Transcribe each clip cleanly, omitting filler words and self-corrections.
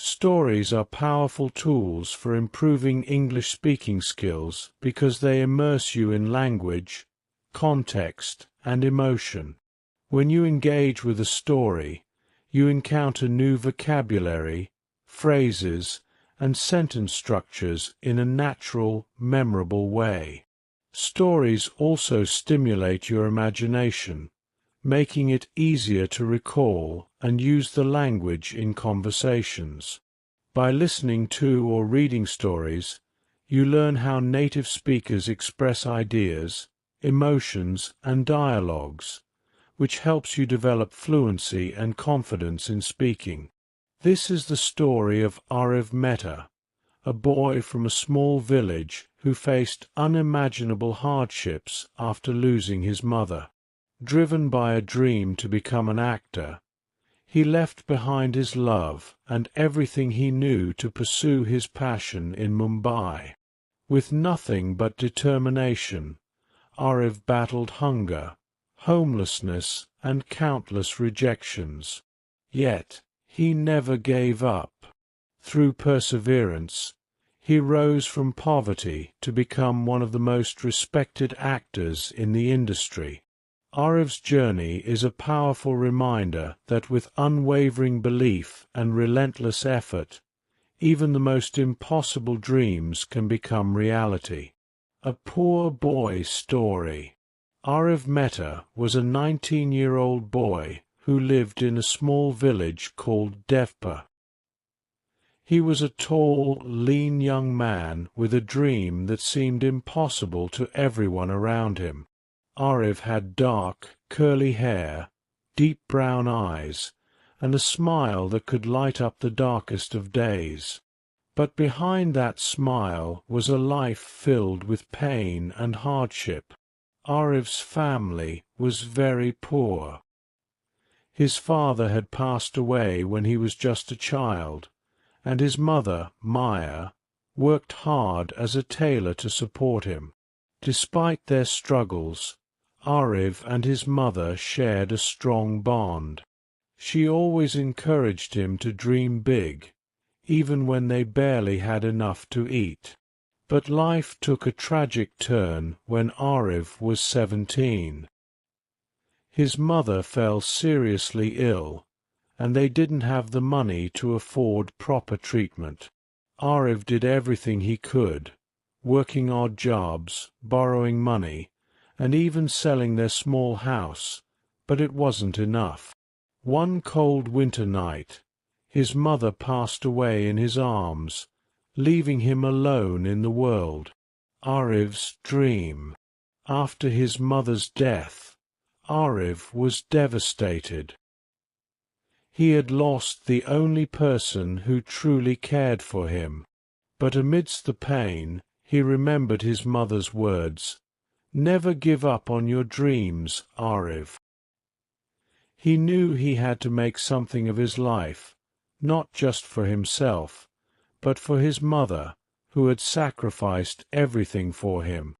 Stories are powerful tools for improving English speaking skills because they immerse you in language, context, and emotion. When you engage with a story, you encounter new vocabulary, phrases, and sentence structures in a natural, memorable way. Stories also stimulate your imagination, making it easier to recall and use the language in conversations. By listening to or reading stories, you learn how native speakers express ideas, emotions, and dialogues, which helps you develop fluency and confidence in speaking. This is the story of Ariv Mehta, a boy from a small village who faced unimaginable hardships after losing his mother. Driven by a dream to become an actor, he left behind his love and everything he knew to pursue his passion in Mumbai. With nothing but determination, Ariv battled hunger, homelessness, and countless rejections. Yet, he never gave up. Through perseverance, he rose from poverty to become one of the most respected actors in the industry. Ariv's journey is a powerful reminder that with unwavering belief and relentless effort, even the most impossible dreams can become reality. A poor boy story. Ariv Mehta was a 19-year-old boy who lived in a small village called Devpa. He was a tall, lean young man with a dream that seemed impossible to everyone around him. Ariv had dark, curly hair, deep brown eyes, and a smile that could light up the darkest of days. But behind that smile was a life filled with pain and hardship. Ariv's family was very poor. His father had passed away when he was just a child, and his mother, Maya, worked hard as a tailor to support him. Despite their struggles, Ariv and his mother shared a strong bond. She always encouraged him to dream big, even when they barely had enough to eat. But life took a tragic turn when Ariv was 17. His mother fell seriously ill, and they didn't have the money to afford proper treatment. Ariv did everything he could, working odd jobs, borrowing money, and even selling their small house, but it wasn't enough. One cold winter night, his mother passed away in his arms, leaving him alone in the world. Ariv's dream. After his mother's death, Ariv was devastated. He had lost the only person who truly cared for him, but amidst the pain, he remembered his mother's words, "Never give up on your dreams, Ariv." He knew he had to make something of his life, not just for himself, but for his mother, who had sacrificed everything for him.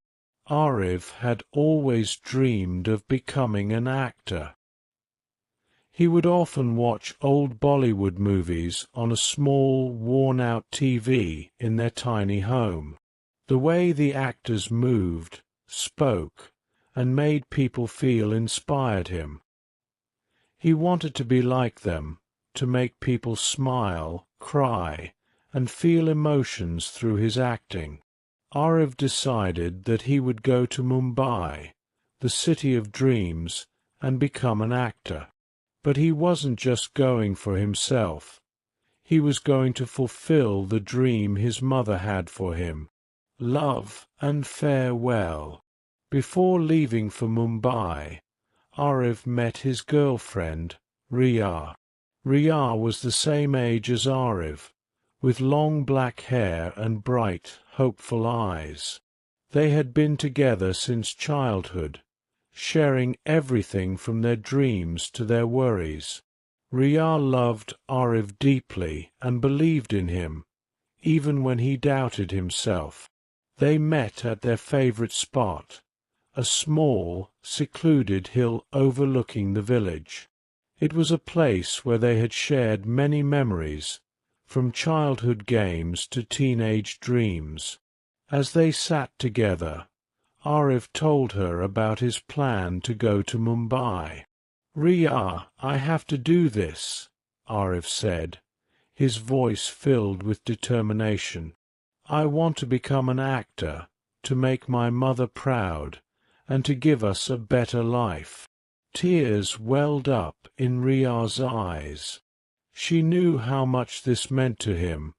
Ariv had always dreamed of becoming an actor. He would often watch old Bollywood movies on a small, worn-out TV in their tiny home. The way the actors moved, spoke, and made people feel inspired him. He wanted to be like them, to make people smile, cry, and feel emotions through his acting. Ariv decided that he would go to Mumbai, the city of dreams, and become an actor. But he wasn't just going for himself. He was going to fulfill the dream his mother had for him. Love and farewell. Before leaving for Mumbai, Ariv met his girlfriend, Riya. Riya was the same age as Ariv, with long black hair and bright, hopeful eyes. They had been together since childhood, sharing everything from their dreams to their worries. Riya loved Ariv deeply and believed in him, even when he doubted himself. They met at their favorite spot, a small, secluded hill overlooking the village. It was a place where they had shared many memories, from childhood games to teenage dreams. As they sat together, Arif told her about his plan to go to Mumbai. "Riya, I have to do this," Arif said, his voice filled with determination. "I want to become an actor, to make my mother proud, and to give us a better life." Tears welled up in Riya's eyes. She knew how much this meant to him,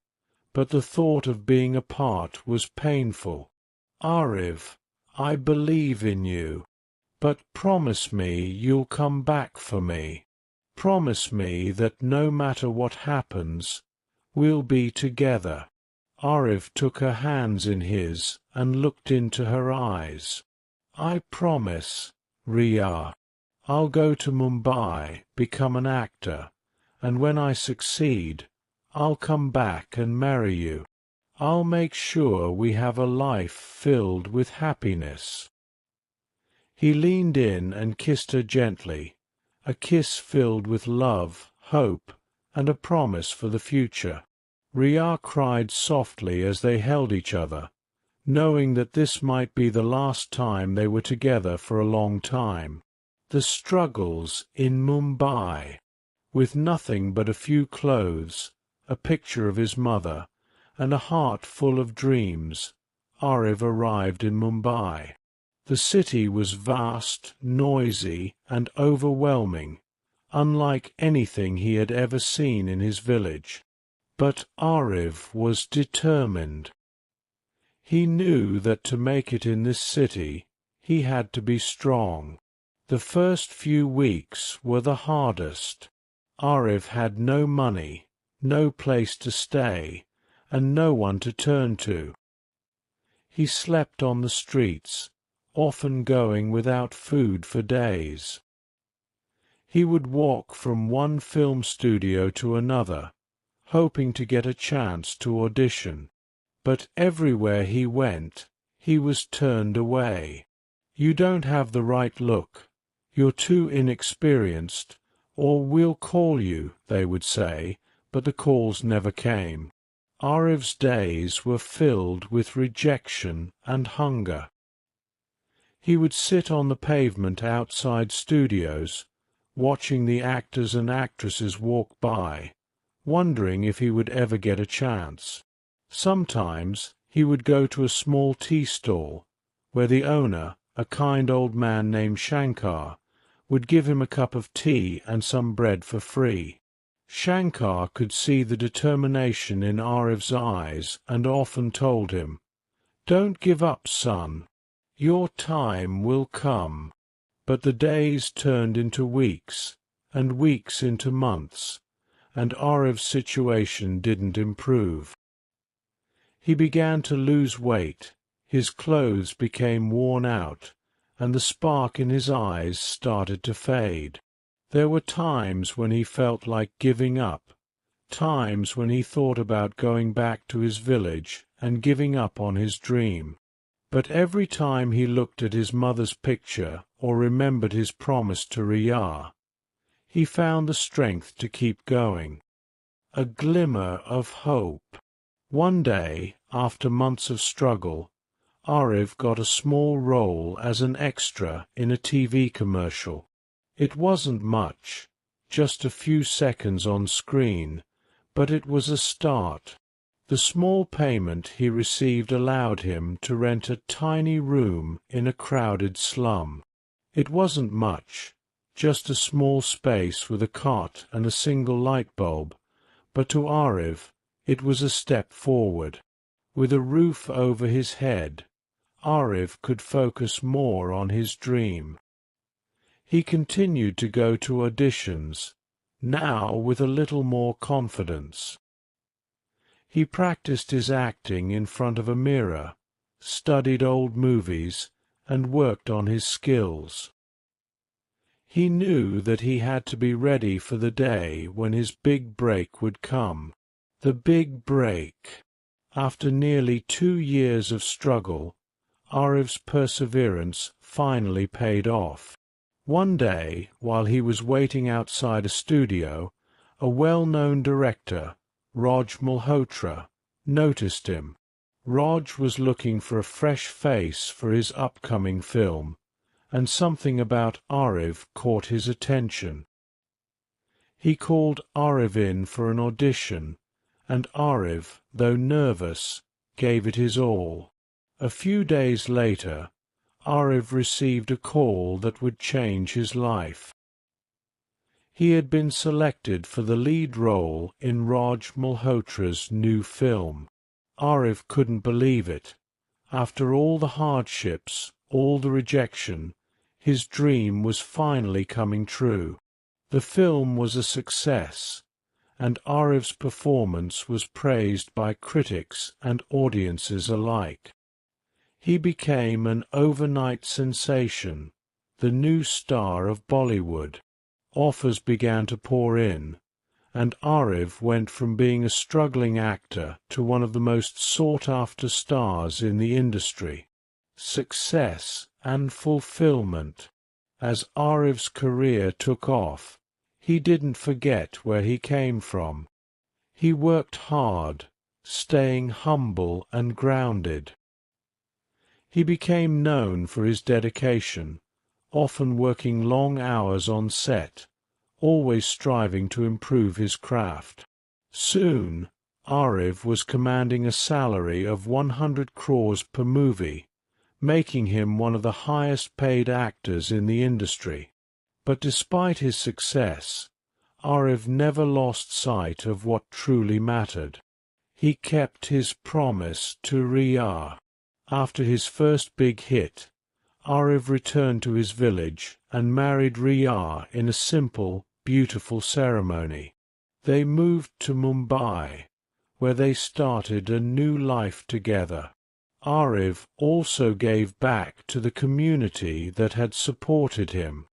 but the thought of being apart was painful. "Arif, I believe in you. But promise me you'll come back for me. Promise me that no matter what happens, we'll be together." Arif took her hands in his and looked into her eyes. "I promise, Riya. I'll go to Mumbai, become an actor, and when I succeed, I'll come back and marry you. I'll make sure we have a life filled with happiness." He leaned in and kissed her gently, a kiss filled with love, hope, and a promise for the future. Riya cried softly as they held each other, knowing that this might be the last time they were together for a long time. The struggles in Mumbai. With nothing but a few clothes, a picture of his mother, and a heart full of dreams, Arif arrived in Mumbai. The city was vast, noisy, and overwhelming, unlike anything he had ever seen in his village. But Arif was determined. He knew that to make it in this city, he had to be strong. The first few weeks were the hardest. Arif had no money, no place to stay, and no one to turn to. He slept on the streets, often going without food for days. He would walk from one film studio to another, hoping to get a chance to audition. But everywhere he went, he was turned away. "You don't have the right look. You're too inexperienced, or we'll call you," they would say, but the calls never came. Arif's days were filled with rejection and hunger. He would sit on the pavement outside studios, watching the actors and actresses walk by, wondering if he would ever get a chance. Sometimes he would go to a small tea stall, where the owner, a kind old man named Shankar, would give him a cup of tea and some bread for free. Shankar could see the determination in Arif's eyes and often told him, "Don't give up, son. Your time will come." But the days turned into weeks, and weeks into months, and Arif's situation didn't improve. He began to lose weight, his clothes became worn out, and the spark in his eyes started to fade. There were times when he felt like giving up, times when he thought about going back to his village and giving up on his dream. But every time he looked at his mother's picture or remembered his promise to Riya, he found the strength to keep going. A glimmer of hope. One day, after months of struggle, Arif got a small role as an extra in a TV commercial. It wasn't much, just a few seconds on screen, but it was a start. The small payment he received allowed him to rent a tiny room in a crowded slum. It wasn't much, just a small space with a cot and a single light bulb, but to Arif it was a step forward. With a roof over his head, Arif could focus more on his dream. He continued to go to auditions, now with a little more confidence. He practiced his acting in front of a mirror, studied old movies, and worked on his skills. He knew that he had to be ready for the day when his big break would come. The big break. After nearly 2 years of struggle, Arif's perseverance finally paid off. One day, while he was waiting outside a studio, a well-known director, Raj Malhotra, noticed him. Raj was looking for a fresh face for his upcoming film, and something about Arif caught his attention. He called Arif in for an audition, and Arif, though nervous, gave it his all. A few days later, Arif received a call that would change his life. He had been selected for the lead role in Raj Malhotra's new film. Arif couldn't believe it. After all the hardships, all the rejection, his dream was finally coming true. The film was a success, and Arif's performance was praised by critics and audiences alike. He became an overnight sensation, the new star of Bollywood. Offers began to pour in, and Arif went from being a struggling actor to one of the most sought-after stars in the industry. Success and fulfillment. As Arif's career took off, he didn't forget where he came from. He worked hard, staying humble and grounded. He became known for his dedication, often working long hours on set, always striving to improve his craft. Soon, Arif was commanding a salary of 100 crores per movie, making him one of the highest-paid actors in the industry. But despite his success, Arif never lost sight of what truly mattered. He kept his promise to Riya. After his first big hit, Arif returned to his village and married Riya in a simple, beautiful ceremony. They moved to Mumbai, where they started a new life together. Arif also gave back to the community that had supported him.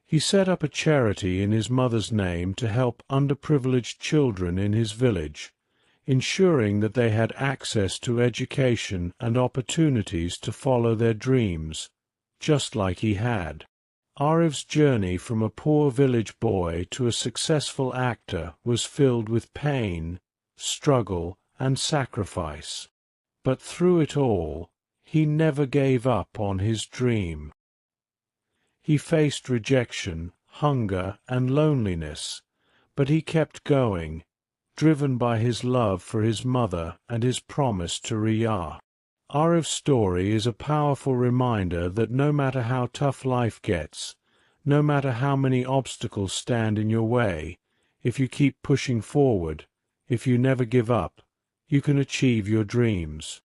He set up a charity in his mother's name to help underprivileged children in his village, ensuring that they had access to education and opportunities to follow their dreams, just like he had. Arif's journey from a poor village boy to a successful actor was filled with pain, struggle, and sacrifice. But through it all, he never gave up on his dream. He faced rejection, hunger, and loneliness, but he kept going, driven by his love for his mother and his promise to Riya. Arif's story is a powerful reminder that no matter how tough life gets, no matter how many obstacles stand in your way, if you keep pushing forward, if you never give up, you can achieve your dreams.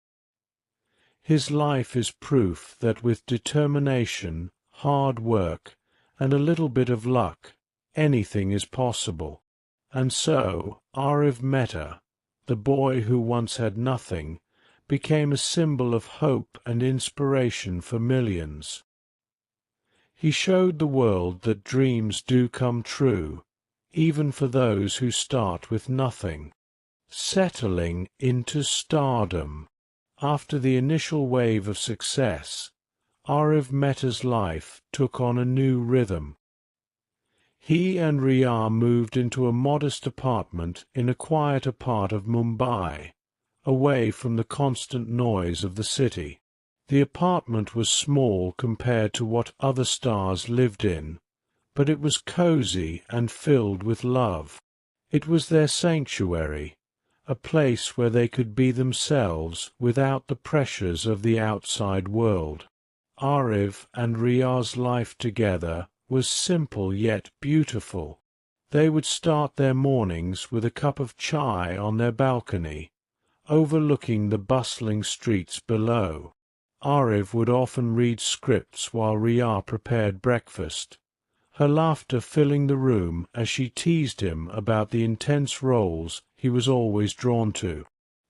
His life is proof that with determination, hard work, and a little bit of luck, anything is possible. And so, Arif Mehta, the boy who once had nothing, became a symbol of hope and inspiration for millions. He showed the world that dreams do come true, even for those who start with nothing. Settling into stardom. After the initial wave of success, Arif Mehta's life took on a new rhythm. He and Riya moved into a modest apartment in a quieter part of Mumbai, away from the constant noise of the city. The apartment was small compared to what other stars lived in, but it was cozy and filled with love. It was their sanctuary, a place where they could be themselves without the pressures of the outside world. Arif and Riya's life together was simple yet beautiful. They would start their mornings with a cup of chai on their balcony, overlooking the bustling streets below. Arif would often read scripts while Riya prepared breakfast, her laughter filling the room as she teased him about the intense roles he was always drawn to.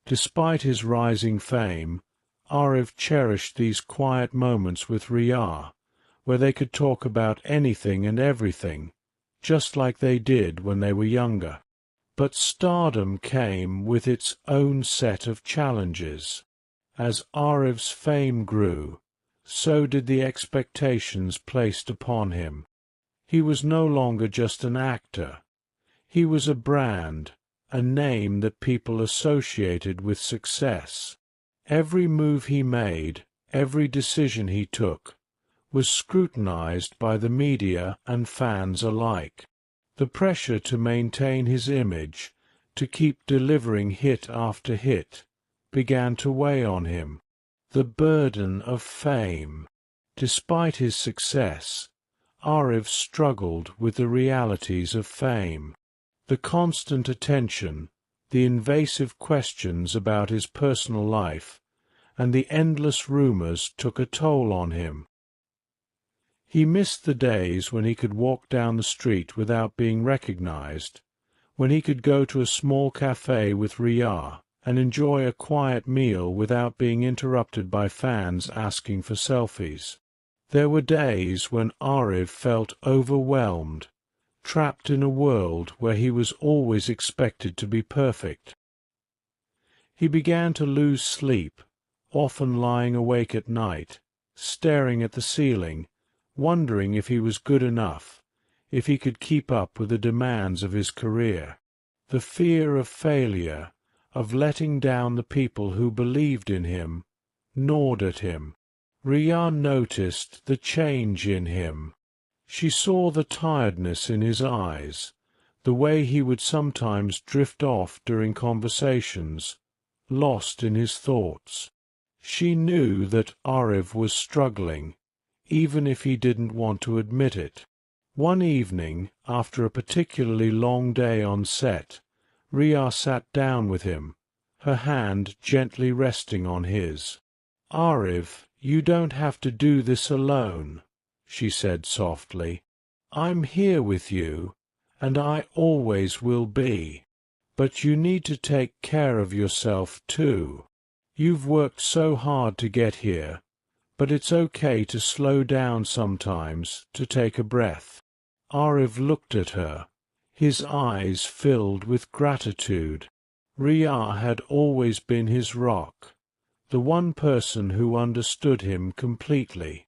Despite his rising fame, Arif cherished these quiet moments with Riya, where they could talk about anything and everything, just like they did when they were younger. But stardom came with its own set of challenges. As Arif's fame grew, so did the expectations placed upon him. He was no longer just an actor. He was a brand, a name that people associated with success. Every move he made, every decision he took, was scrutinized by the media and fans alike. The pressure to maintain his image, to keep delivering hit after hit, began to weigh on him. The burden of fame. Despite his success, Arif struggled with the realities of fame. The constant attention, the invasive questions about his personal life, and the endless rumors took a toll on him. He missed the days when he could walk down the street without being recognized, when he could go to a small cafe with Riyah and enjoy a quiet meal without being interrupted by fans asking for selfies. There were days when Arif felt overwhelmed, trapped in a world where he was always expected to be perfect. He began to lose sleep, often lying awake at night, staring at the ceiling, wondering if he was good enough, if he could keep up with the demands of his career. The fear of failure, of letting down the people who believed in him, gnawed at him. Riyah noticed the change in him. She saw the tiredness in his eyes, the way he would sometimes drift off during conversations, lost in his thoughts. She knew that Arif was struggling, even if he didn't want to admit it. One evening, after a particularly long day on set, Riyah sat down with him, her hand gently resting on his. "Arif, you don't have to do this alone," she said softly. "I'm here with you, and I always will be. But you need to take care of yourself too. You've worked so hard to get here, but it's okay to slow down sometimes, to take a breath." Arif looked at her, his eyes filled with gratitude. Riyah had always been his rock, the one person who understood him completely.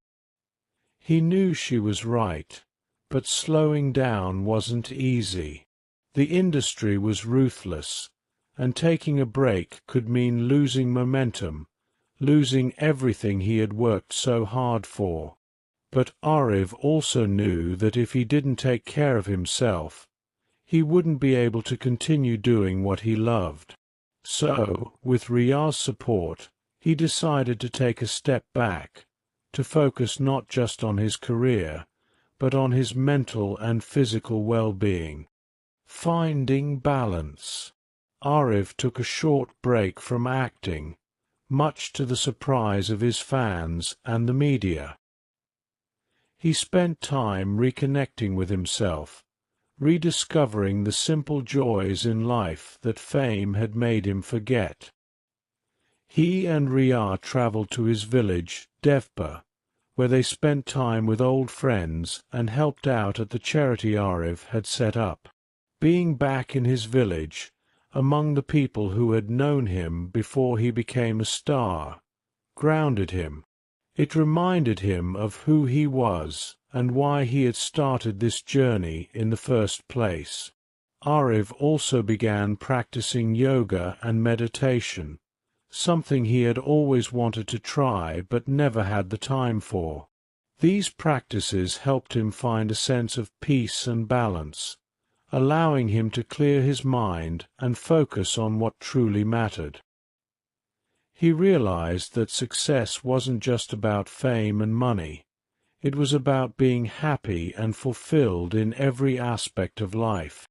He knew she was right, but slowing down wasn't easy. The industry was ruthless, and taking a break could mean losing momentum, losing everything he had worked so hard for. But Arif also knew that if he didn't take care of himself, he wouldn't be able to continue doing what he loved. So, with Riyah's support, he decided to take a step back, to focus not just on his career, but on his mental and physical well-being. Finding balance. Arif took a short break from acting, much to the surprise of his fans and the media. He spent time reconnecting with himself, rediscovering the simple joys in life that fame had made him forget. He and Riyah traveled to his village, Devpa, where they spent time with old friends and helped out at the charity Arif had set up. Being back in his village, among the people who had known him before he became a star, grounded him. It reminded him of who he was and why he had started this journey in the first place. Arif also began practicing yoga and meditation, something he had always wanted to try but never had the time for. These practices helped him find a sense of peace and balance, allowing him to clear his mind and focus on what truly mattered. He realized that success wasn't just about fame and money. It was about being happy and fulfilled in every aspect of life.